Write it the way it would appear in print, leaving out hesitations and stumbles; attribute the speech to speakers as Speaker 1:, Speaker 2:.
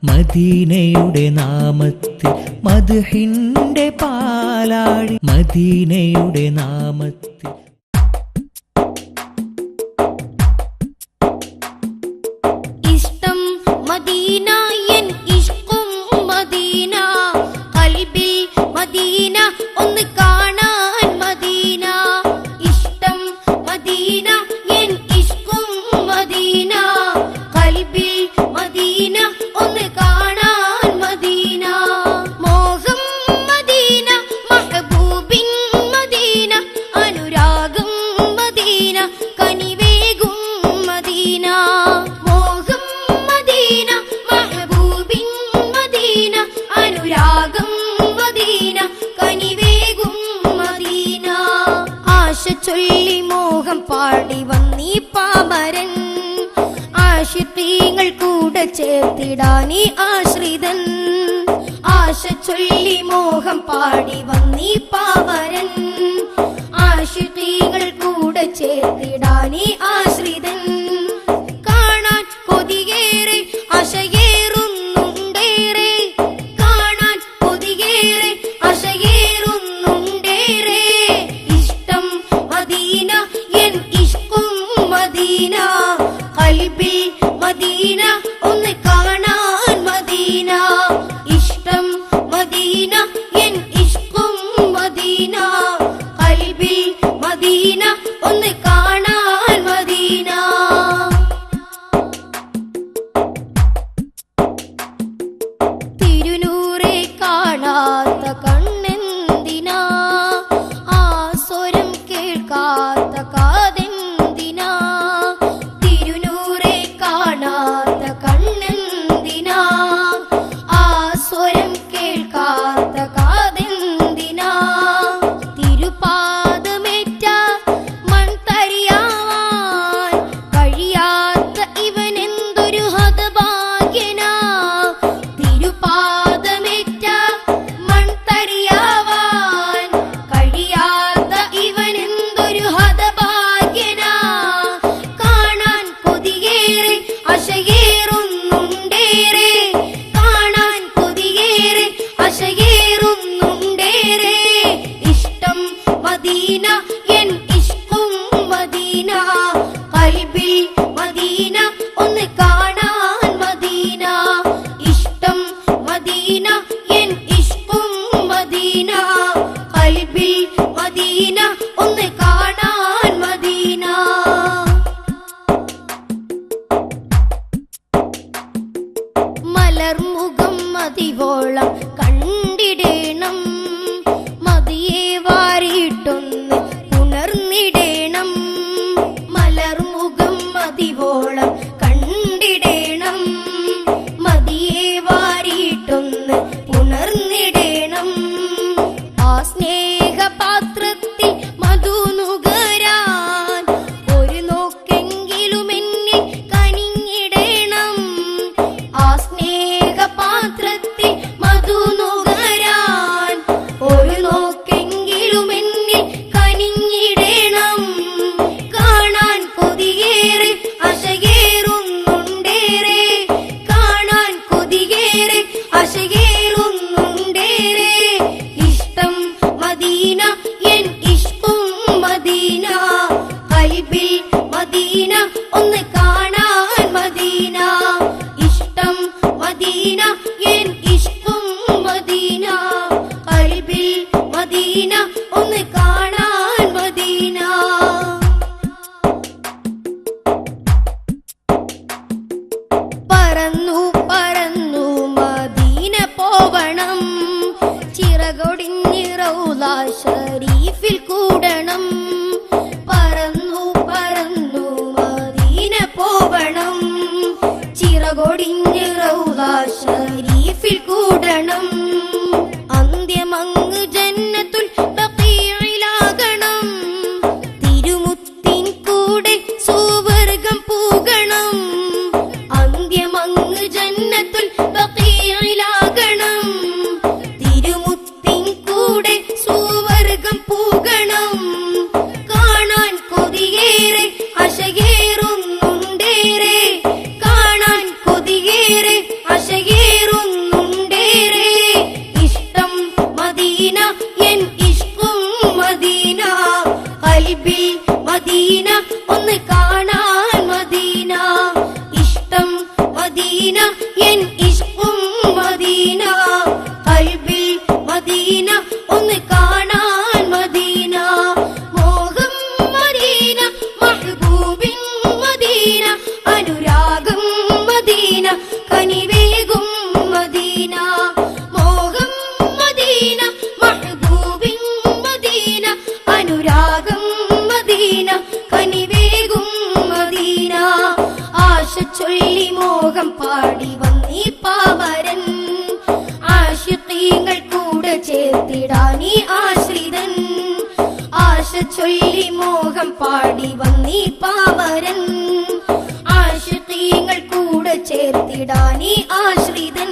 Speaker 1: മദീനയുടെ നാമത്തിൽ മദ്ഹിന്റെ പാലാഴി മദീനയുടെ നാമത്തിൽ
Speaker 2: ഇഷ്ടം മദീന എൻ ഇഷ്കും മദീന ഖൽബിൽ മദീന ഒന്ന് കാണാൻ മദീന ഇഷ്ടം മദീന എൻ ഇഷ്കും മദീന ഖൽബിൽ മദീന ഒന്ന് കാണാൻ മദീന മോഹം മദീന മഹബൂബിൻ മദീന അനുരാഗം മദീന കനിവേകും മദീന മോഹം മദീന മഹബൂബിൻ മദീന അനുരാഗം മദീന കനിവേകും മദീന ആശ ചൊല്ലി മോഹം പാടി വന്നീ പാമരൻ ആശിഖീങ്ങൾ കൂടെ ചേർത്തിടാനീ ആശ്രിതൻ ആശ ചൊല്ലി മോഹം പാടി വന്നീ പാമരൻ ആശിഖീങ്ങൾ കൂടെ ചേർത്തിടാനീ ആശ്രിതൻ കാണാൻ കൊതിയേറെ ആശയേറുന്നുണ്ടേറെ കാണാൻ കൊതിയേറെ ആശയേറുന്നുണ്ടേറെ ഇഷ്ടം മദീന എൻ ഇഷ്കും മദീന ഖൽബിൽ മദീന ഒന്ന് കാണാൻ മദീന ഇഷ്ടം മദീന എൻ ഇഷ്കും മദീന ഖൽബിൽ മദീന ഒന്ന് കാണാൻ മദീന തിരുനൂറെ കാണാത്ത കണ്ണെന്തിനാ ആ സ്വരം കേൾക്കാത്ത കാതെന്തിനാ തിരുനൂറെ കാണാത്ത കണ്ണെന്തിനാ ആ സ്വരം കേൾക്കാത്ത കാതെന്തിനാ തിരുപാദമേറ്റ മൺതരിയാവാൻ കഴിയാത്ത ഇവനെന്തൊരു ഹതഭാഗ്യനാ തിരുപാദമേറ്റ മൺതരിയാവാൻ കഴിയാത്ത ഇവനെന്തൊരു ഹതഭാഗ്യനാ കാണാൻ കൊതിയേറെ ആശയേറുന്നുണ്ടേറെ കാണാൻ കൊതിയേറെ ആശയേറുന്നുണ്ടേറെ ഇഷ്ടം മദീന എൻ ഇഷ്കും മദീന ഖൽബിൽ മദീന ഒന്ന് കാണാൻ മദീന ഇഷ്ടം മദീന എൻ ഇഷ്കും മദീന ഖൽബിൽ മദീന ഒന്ന് കാണാൻ മദീന മലർമുഖം മതിവോളം കണ്ടിടേണം മതിയെ വാരിയിട്ടൊന്ന് ഉണർന്നിടേണം മലർമുഖം മതിവോളം കണ്ടിടേണം മതിയെ വാരിയിട്ടൊന്ന് ഉണർന്നിടേണം ആ സ്നേഹപാത്രത്തിൽ മധു നുകരാൻ ഒരു നോക്കെങ്കിലും എന്നിൽ കനിഞ്ഞിടേണം ആ സ്നേഹപാത്രത്തിൽ മധു നുകരാൻ ഒരു നോക്കെങ്കിലും എന്നിൽ കനിഞ്ഞിടേണം കാണാൻ കൊതിയേറെ ആശയേറുന്നുണ്ടേറെ കാണാൻ കൊതിയേറെ ആശയേറുന്നുണ്ടേറെ ഇഷ്ടം മദീന എൻ ഇഷ്കും മദീന ഖൽബിൽ മദീന ഒന്ന് കാണാൻ മദീന ഇഷ്ടം മദീന എൻ ഇഷ്കും മദീന ഖൽബിൽ മദീന ഒന്ന് കാണാൻ മദീന പറന്നു പറന്നു മദീന പോവണം ചിറകൊടിഞ്ഞ് റൗള ശരീഫിൽ കൂടണം പറന്നു പറന്നു മദീന പോവണം ചിറകൊടിഞ്ഞ് റൗള ശരീഫിൽ കൂടണം അന്ത്യമങ്ങ് ജന്നത്തുൽ ബഖീഇലാകണം തിരുമുത്തിൻ കൂടെ സുവർഗം പൂകണം അന്ത്യമങ്ങ് ജന്നത്തുൽ ബഖീഇലാകണം തിരുമുത്തിൻ കൂടെ സുവർഗം പൂകണം കാണാൻ കൊതിയേറെ ആശയേറുന്നുണ്ടേറെ കാണാൻ കൊതിയേറെ ആശയേറെ ചൊല്ലി മോഹം പാടി വന്നീ പാവരൻ ആശിഖീങ്ങൾ കൂടെ ചേർത്തിടാനീ ആശ്രിതൻ